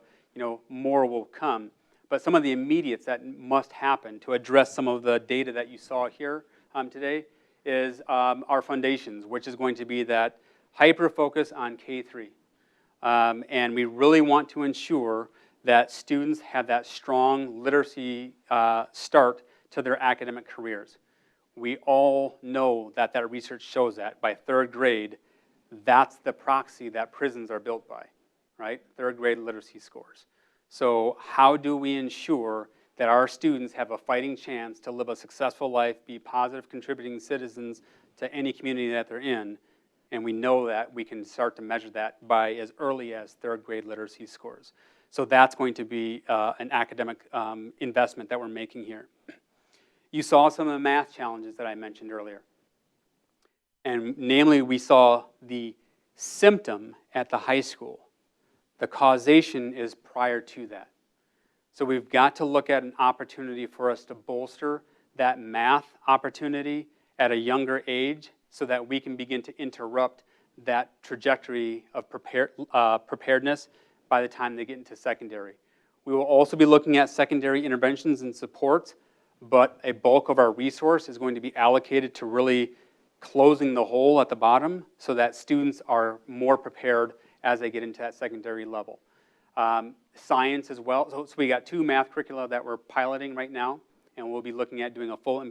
more will come. But some of the immediates that must happen to address some of the data that you saw here today is our foundations, which is going to be that hyper-focus on K-3. And we really want to ensure that students have that strong literacy start to their academic careers. We all know that that research shows that by third grade, that's the proxy that prisons are built by, right? Third grade literacy scores. So how do we ensure that our students have a fighting chance to live a successful life, be positive contributing citizens to any community that they're in? And we know that we can start to measure that by as early as third grade literacy scores. So that's going to be an academic investment that we're making here. You saw some of the math challenges that I mentioned earlier. And namely, we saw the symptom at the high school. The causation is prior to that. So we've got to look at an opportunity for us to bolster that math opportunity at a younger age so that we can begin to interrupt that trajectory of preparedness by the time they get into secondary. We will also be looking at secondary interventions and supports, but a bulk of our resource is going to be allocated to really closing the hole at the bottom so that students are more prepared as they get into that secondary level. Science as well. So we got 2 math curricula that we're piloting right now, and we'll be looking at doing a full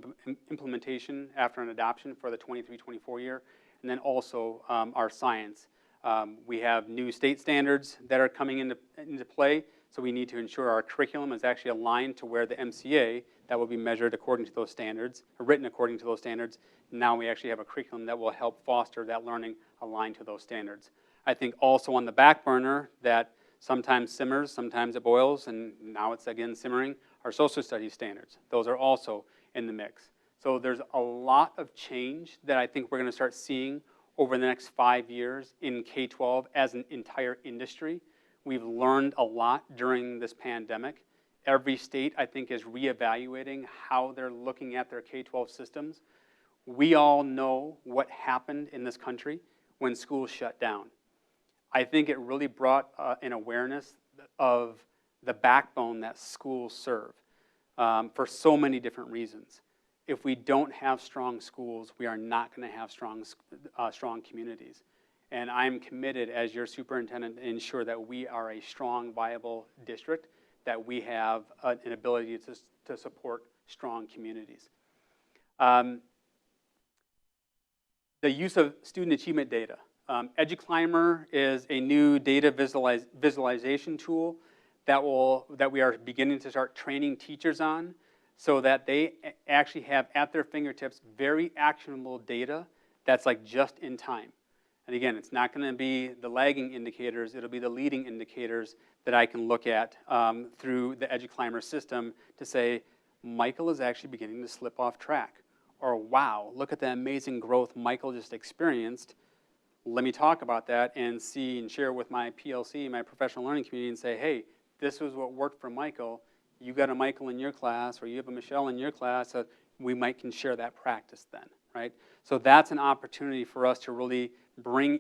implementation after an adoption for the 23-24 year. And then also our science. We have new state standards that are coming into play, so we need to ensure our curriculum is actually aligned to where the MCA that will be measured according to those standards, or written according to those standards. Now we actually have a curriculum that will help foster that learning aligned to those standards. I think also on the back burner that sometimes simmers, sometimes it boils, and now it's again simmering, our social studies standards. Those are also in the mix. So there's a lot of change that I think we're going to start seeing over the next 5 years in K-12 as an entire industry. We've learned a lot during this pandemic. Every state, I think, is reevaluating how they're looking at their K-12 systems. We all know what happened in this country when schools shut down. I think it really brought an awareness of the backbone that schools serve for so many different reasons. If we don't have strong schools, we are not going to have strong communities. And I'm committed as your superintendent to ensure that we are a strong, viable district, that we have an ability to support strong communities. The use of student achievement data. EduClimber is a new data visualization tool that we are beginning to start training teachers on so that they actually have at their fingertips very actionable data that's like just in time. And again, it's not going to be the lagging indicators, it'll be the leading indicators that I can look at through the EduClimber system to say, Michael is actually beginning to slip off track. Or wow, look at the amazing growth Michael just experienced. Let me talk about that and see and share with my PLC, my professional learning community, and say, hey, this was what worked for Michael. You got a Michael in your class, or you have a Michelle in your class, so we might can share that practice then, right? So that's an opportunity for us to really bring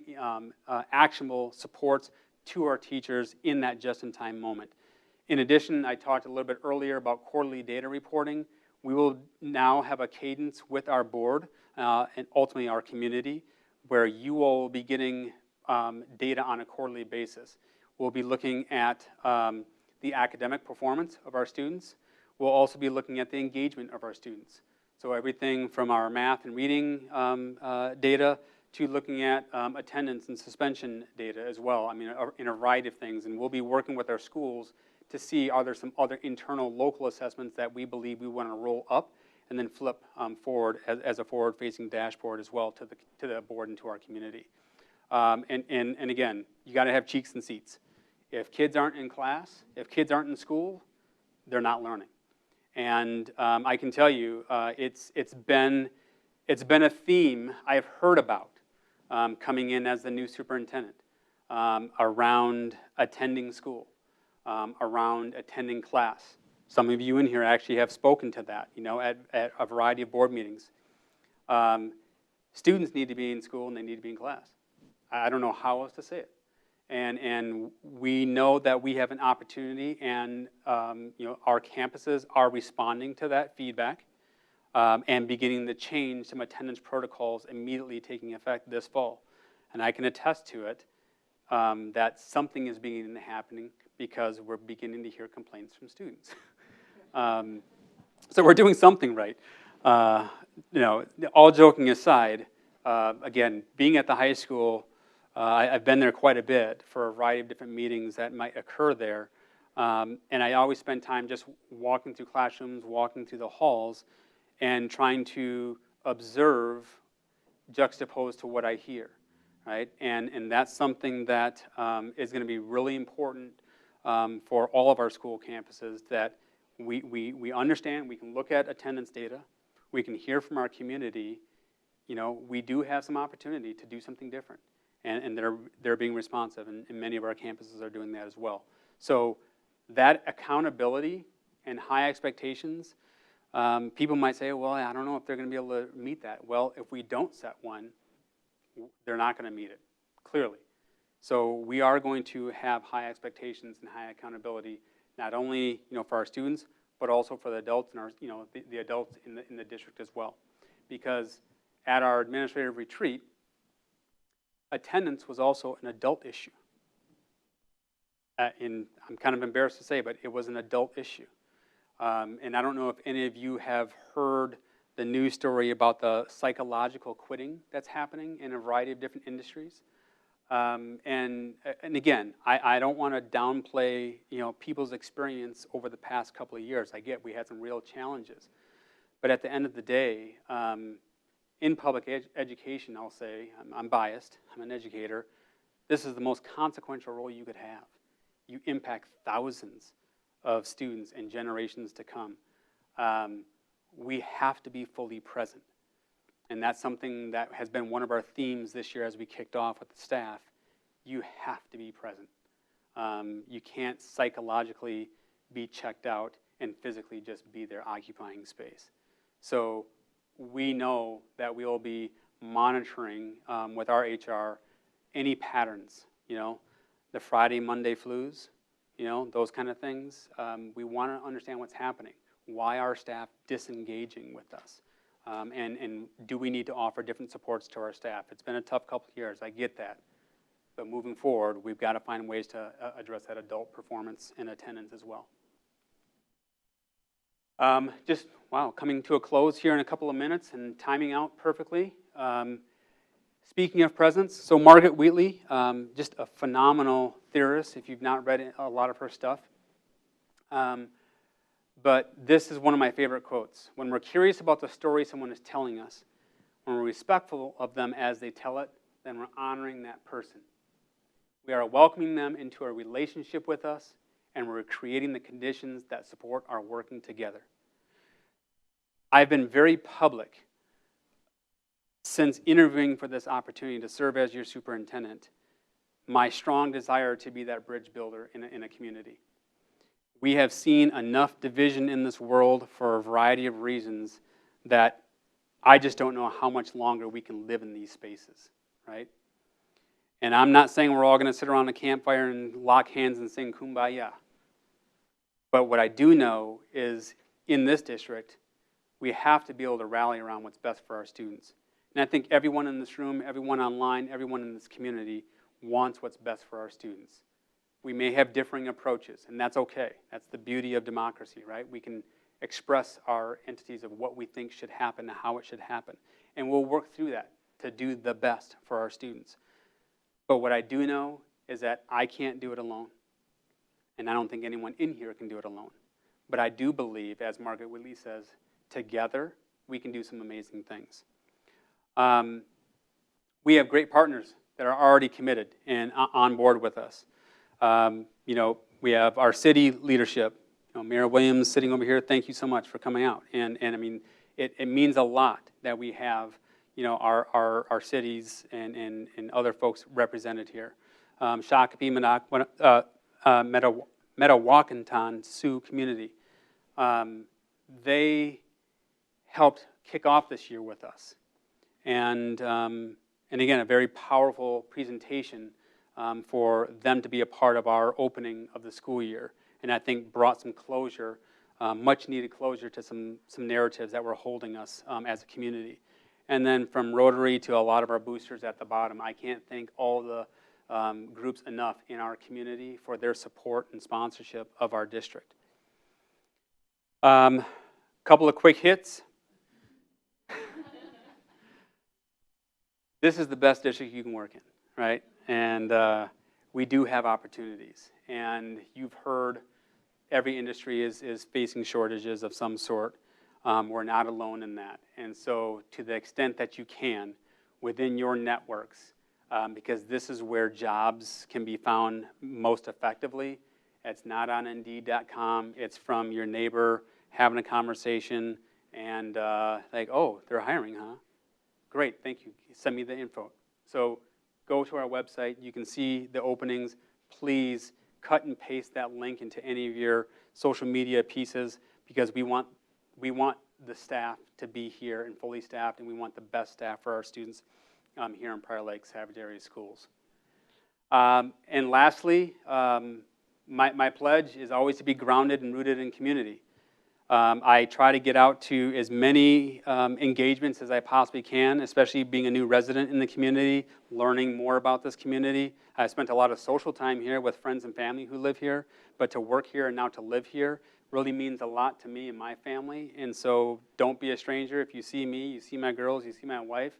actionable supports to our teachers in that just-in-time moment. In addition, I talked a little bit earlier about quarterly data reporting. We will now have a cadence with our board and ultimately our community where you all will be getting data on a quarterly basis. We'll be looking at the academic performance of our students. We'll also be looking at the engagement of our students. So everything from our math and reading data to looking at attendance and suspension data as well, I mean, in a variety of things. And we'll be working with our schools to see are there some other internal local assessments that we believe we want to roll up and then flip forward as a forward-facing dashboard as well to the board and to our community. And again, you got to have cheeks and seats. If kids aren't in class, if kids aren't in school, they're not learning. And I can tell you, it's been a theme I've heard about coming in as the new superintendent around attending school. around attending class. Some of you in here actually have spoken to that, at a variety of board meetings. Students need to be in school and they need to be in class. I don't know how else to say it. And we know that we have an opportunity, and our campuses are responding to that feedback and beginning to change some attendance protocols immediately taking effect this fall. And I can attest to it, that something is beginning to happen because we're beginning to hear complaints from students. So we're doing something right. All joking aside, again, being at the high school, I've been there quite a bit for a variety of different meetings that might occur there. And I always spend time just walking through classrooms, walking through the halls, and trying to observe juxtaposed to what I hear, right? And that's something that is going to be really important for all of our school campuses, that we understand, we can look at attendance data, we can hear from our community, we do have some opportunity to do something different. And they're being responsive, and many of our campuses are doing that as well. So that accountability and high expectations, people might say, well, I don't know if they're going to be able to meet that. Well, if we don't set one, they're not going to meet it, clearly. So we are going to have high expectations and high accountability, not only for our students, but also for the adults and our the adults in the district as well. Because at our administrative retreat, attendance was also an adult issue. I'm kind of embarrassed to say, but it was an adult issue. And I don't know if any of you have heard the news story about the psychological quitting that's happening in a variety of different industries. And again, I don't want to downplay people's experience over the past couple of years. I get we had some real challenges. But at the end of the day, in public education, I'll say, I'm biased, I'm an educator, this is the most consequential role you could have. You impact thousands of students and generations to come. We have to be fully present. And that's something that has been one of our themes this year as we kicked off with the staff. You have to be present. You can't psychologically be checked out and physically just be there occupying space. So we know that we will be monitoring with our HR any patterns, the Friday, Monday flus, those kind of things. We want to understand what's happening. Why are staff disengaging with us? And do we need to offer different supports to our staff? It's been a tough couple of years, I get that. But moving forward, we've got to find ways to address that adult performance and attendance as well. Coming to a close here in a couple of minutes and timing out perfectly. Speaking of presence, so Margaret Wheatley, just a phenomenal theorist if you've not read a lot of her stuff. But this is one of my favorite quotes. When we're curious about the story someone is telling us, when we're respectful of them as they tell it, then we're honoring that person. We are welcoming them into a relationship with us, and we're creating the conditions that support our working together. I've been very public since interviewing for this opportunity to serve as your superintendent, my strong desire to be that bridge builder in a community. We have seen enough division in this world for a variety of reasons that I just don't know how much longer we can live in these spaces, right? And I'm not saying we're all going to sit around a campfire and lock hands and sing Kumbaya. But what I do know is in this district, we have to be able to rally around what's best for our students. And I think everyone in this room, everyone online, everyone in this community wants what's best for our students. We may have differing approaches, and that's okay. That's the beauty of democracy, right? We can express our entities of what we think should happen and how it should happen. And we'll work through that to do the best for our students. But what I do know is that I can't do it alone. And I don't think anyone in here can do it alone. But I do believe, as Margaret Wheatley says, together we can do some amazing things. We have great partners that are already committed and on board with us. We have our city leadership. Mayor Williams sitting over here, thank you so much for coming out. And I mean, it means a lot that we have our cities and other folks represented here. Shakopee, Metawakanton Sioux community. They helped kick off this year with us. And again, a very powerful presentation for them to be a part of our opening of the school year. And I think brought some closure, much needed closure to some narratives that were holding us as a community. And then from Rotary to a lot of our boosters at the bottom, I can't thank all the groups enough in our community for their support and sponsorship of our district. Couple of quick hits. This is the best district you can work in, right? And we do have opportunities. And you've heard every industry is facing shortages of some sort. We're not alone in that. And so to the extent that you can, within your networks, because this is where jobs can be found most effectively. It's not on Indeed.com. It's from your neighbor having a conversation and like, oh, they're hiring, huh? Great, thank you. Send me the info. So go to our website. You can see the openings. Please cut and paste that link into any of your social media pieces because we want the staff to be here and fully staffed, and we want the best staff for our students here in Prior Lake Savage Area Schools. And lastly, my pledge is always to be grounded and rooted in community. I try to get out to as many engagements as I possibly can, especially being a new resident in the community, learning more about this community. I spent a lot of social time here with friends and family who live here, but to work here and now to live here really means a lot to me and my family. And so don't be a stranger. If you see me, you see my girls, you see my wife,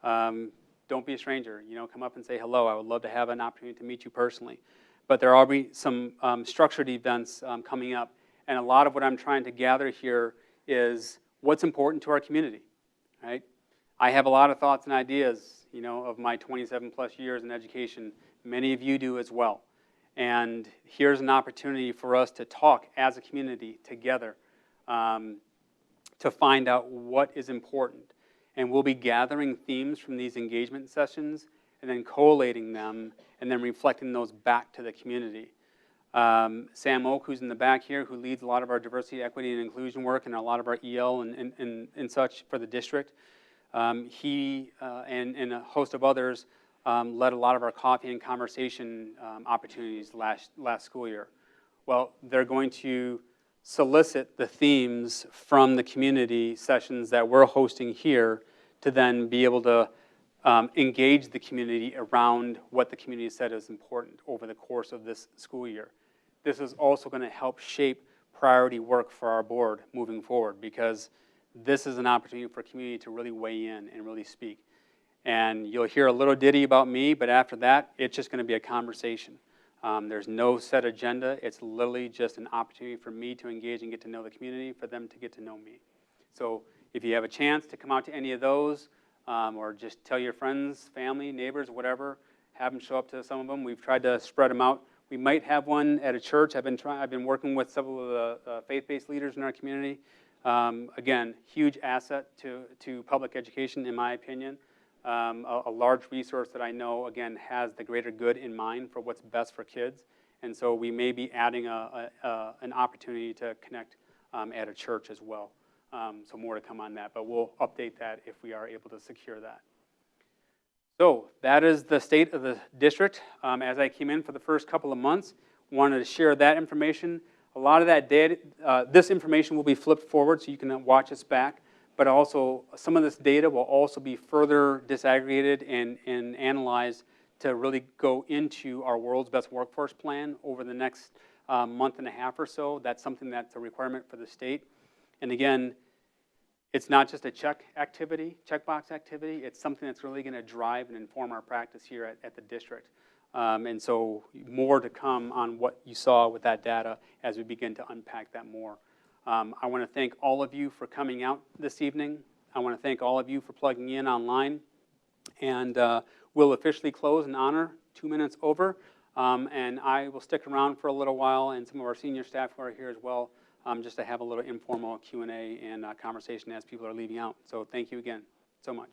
don't be a stranger. You know, come up and say hello. I would love to have an opportunity to meet you personally. But there will be some structured events coming up. And a lot of what I'm trying to gather here is what's important to our community, right? I have a lot of thoughts and ideas, you know, of my 27 plus years in education. Many of you do as well. And here's an opportunity for us to talk as a community together to find out what is important. And we'll be gathering themes from these engagement sessions and then collating them and then reflecting those back to the community. Sam Oak, who's in the back here, who leads a lot of our diversity, equity, and inclusion work and a lot of our EL and such for the district. He and a host of others led a lot of our coffee and conversation opportunities last school year. Well, they're going to solicit the themes from the community sessions that we're hosting here to then be able to engage the community around what the community said is important over the course of this school year. This is also going to help shape priority work for our board moving forward because this is an opportunity for community to really weigh in and really speak. And you'll hear a little ditty about me, but after that, it's just going to be a conversation. There's no set agenda. It's literally just an opportunity for me to engage and get to know the community, for them to get to know me. So if you have a chance to come out to any of those, or just tell your friends, family, neighbors, whatever, have them show up to some of them. We've tried to spread them out. We might have one at a church. I've been working with several of the faith-based leaders in our community. Again, huge asset to public education, in my opinion. A large resource that I know, again, has the greater good in mind for what's best for kids. And so we may be adding an opportunity to connect at a church as well. So more to come on that, but we'll update that if we are able to secure that. So that is the state of the district. As I came in for the first couple of months, wanted to share that information. A lot of that data, this information will be flipped forward so you can watch us back, but also some of this data will also be further disaggregated and analyzed to really go into our World's Best Workforce Plan over the next month and a half or so. That's something that's a requirement for the state. And again, it's not just a checkbox activity. It's something that's really going to drive and inform our practice here at the district. And so more to come on what you saw with that data as we begin to unpack that more. I want to thank all of you for coming out this evening. I want to thank all of you for plugging in online. And we'll officially close in honor 2 minutes over. And I will stick around for a little while, and some of our senior staff who are here as well, just to have a little informal Q&A and conversation as people are leaving out. So thank you again so much.